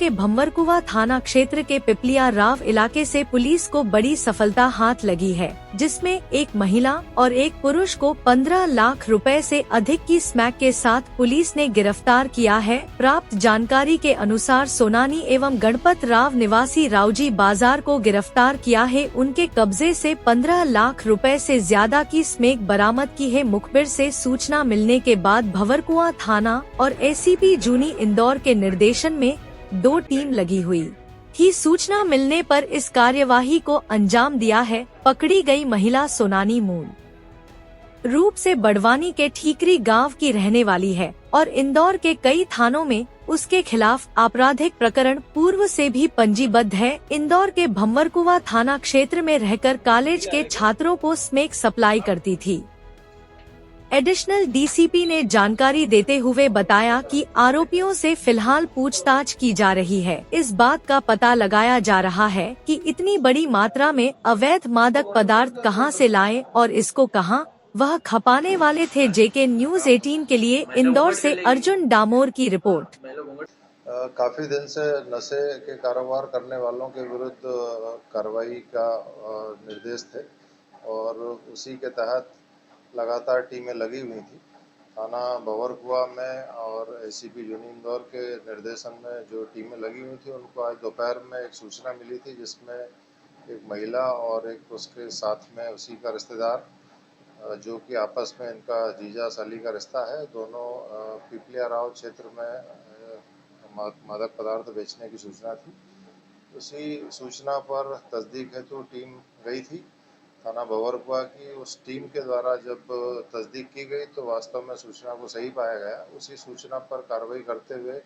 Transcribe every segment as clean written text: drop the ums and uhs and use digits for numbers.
के भंवरकुवा थाना क्षेत्र के पिपलिया राव इलाके से पुलिस को बड़ी सफलता हाथ लगी है, जिसमें एक महिला और एक पुरुष को 15 लाख रुपए से अधिक की स्मैक के साथ पुलिस ने गिरफ्तार किया है। प्राप्त जानकारी के अनुसार सोनानी एवं गणपत राव निवासी रावजी बाजार को गिरफ्तार किया है। उनके कब्जे से 15 लाख रुपए से ज्यादा की स्मैक बरामद की है। मुखबिर से सूचना मिलने के बाद भंवरकुवा थाना और एसीपी जूनी इंदौर के निर्देशन में 2 टीम लगी हुई थी। सूचना मिलने पर इस कार्यवाही को अंजाम दिया है। पकड़ी गई महिला सोनानी मूल रूप से बड़वानी के ठीकरी गांव की रहने वाली है और इंदौर के कई थानों में उसके खिलाफ आपराधिक प्रकरण पूर्व से भी पंजीबद्ध है। इंदौर के भंवरकुवा थाना क्षेत्र में रहकर कॉलेज के छात्रों को स्मैक सप्लाई करती थी। एडिशनल डीसीपी ने जानकारी देते हुए बताया कि आरोपियों से फिलहाल पूछताछ की जा रही है। इस बात का पता लगाया जा रहा है कि इतनी बड़ी मात्रा में अवैध मादक पदार्थ कहां से लाए और इसको कहां वह खपाने वाले थे। जेके न्यूज 18 के लिए इंदौर से अर्जुन डामोर की रिपोर्ट। काफी दिन से नशे के कारोबार करने वालों के विरुद्ध कार्रवाई का निर्देश थे और उसी के तहत लगातार टीमें लगी हुई थी। थाना भंवरकुवा में और एसीपी जूनी इंदौर के निर्देशन में जो टीमें लगी हुई थी उनको आज दोपहर में एक सूचना मिली थी, जिसमें एक महिला और एक उसके साथ में उसी का रिश्तेदार, जो कि आपस में इनका जीजा साली का रिश्ता है, दोनों पिपलिया राव क्षेत्र में मादक पदार्थ बेचने की सूचना थी। उसी सूचना पर तस्दीक हेतु टीम गई थी थाना भंवरकुवा की। उस टीम के द्वारा जब तस्दीक की गई तो वास्तव में सूचना को सही पाया गया। उसी सूचना पर कार्रवाई करते हुए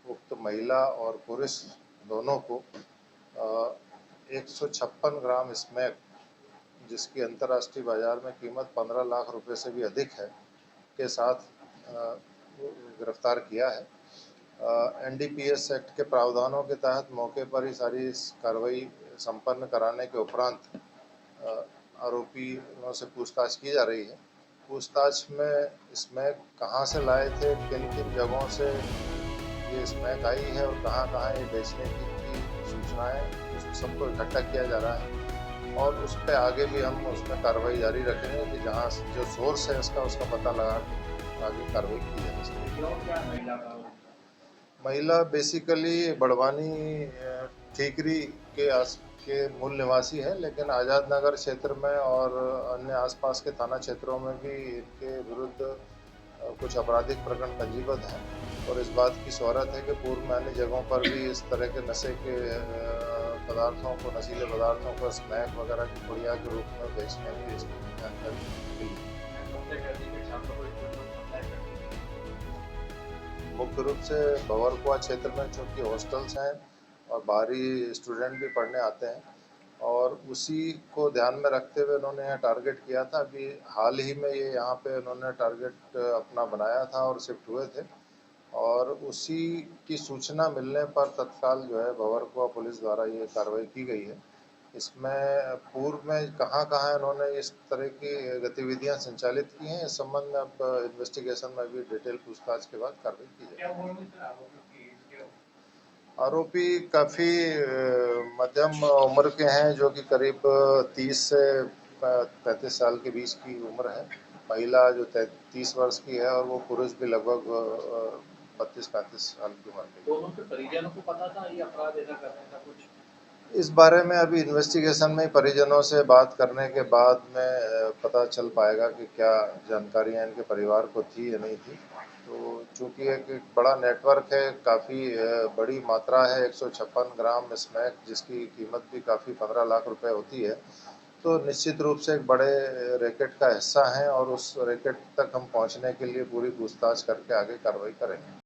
उक्त महिला और पुरुष दोनों को 156 ग्राम स्मैक, जिसकी अंतर्राष्ट्रीय बाजार में कीमत 15 लाख रुपए से भी अधिक है, के साथ गिरफ्तार किया है। एनडीपीएस एक्ट के प्रावधानों के तहत मौके पर ही सारी कार्रवाई संपन्न कराने के उपरांत आरोपियों से पूछताछ की जा रही है। पूछताछ में स्मैक कहां से लाए थे, किन किन जगहों से ये स्मैक आई है और कहां ये बेचने की सूचनाएं, सबको इकट्ठा किया जा रहा है और उस पर आगे भी हम उसमें कार्रवाई जारी रखेंगे कि जहां जो सोर्स है इसका उसका पता लगा आगे कार्रवाई की जाए। महिला बेसिकली बड़वानी ठीकरी के मूल निवासी है, लेकिन आज़ाद नगर क्षेत्र में और अन्य आसपास के थाना क्षेत्रों में भी इनके विरुद्ध कुछ आपराधिक प्रकरण पंजीबद्ध हैं और इस बात की शोहरत है कि पूर्व में अन्य जगहों पर भी इस तरह के नशे के पदार्थों को, नशीले पदार्थों को स्मैक वगैरह की पुड़िया के रूप में बेचने की जानकारी मिली। मुख्य रूप से भंवरकुवा क्षेत्र में चूँकि हॉस्टल्स हैं और बाहरी स्टूडेंट भी पढ़ने आते हैं और उसी को ध्यान में रखते हुए उन्होंने यह टारगेट किया था। अभी हाल ही में ये यहाँ पे उन्होंने टारगेट अपना बनाया था और शिफ्ट हुए थे और उसी की सूचना मिलने पर तत्काल जो है भंवरकुवा पुलिस द्वारा ये कार्रवाई की गई है। इसमें पूर्व में कहाँ इन्होंने इस तरह की गतिविधियां संचालित की हैं, इस संबंध में अब इन्वेस्टिगेशन में भी डिटेल पूछताछ के बाद कार्रवाई की जाएगी। आरोपी काफ़ी मध्यम उम्र के हैं, जो कि करीब 30 से 35 साल के बीच की उम्र है। महिला जो 30 वर्ष की है और वो पुरुष भी लगभग 32-35 साल की उम्र के। दोनों के परिजनों को पता था ये अपराध ऐसा करने का कुछ? इस बारे में अभी इन्वेस्टिगेशन में परिजनों से बात करने के बाद में पता चल पाएगा कि क्या जानकारियां इनके परिवार को थी या नहीं थी। तो चूँकि एक बड़ा नेटवर्क है, काफ़ी बड़ी मात्रा है, 156 ग्राम स्मैक, जिसकी कीमत भी काफ़ी 15 लाख रुपए होती है, तो निश्चित रूप से एक बड़े रैकेट का हिस्सा है और उस रैकेट तक हम पहुंचने के लिए पूरी पूछताछ करके आगे कार्रवाई करेंगे।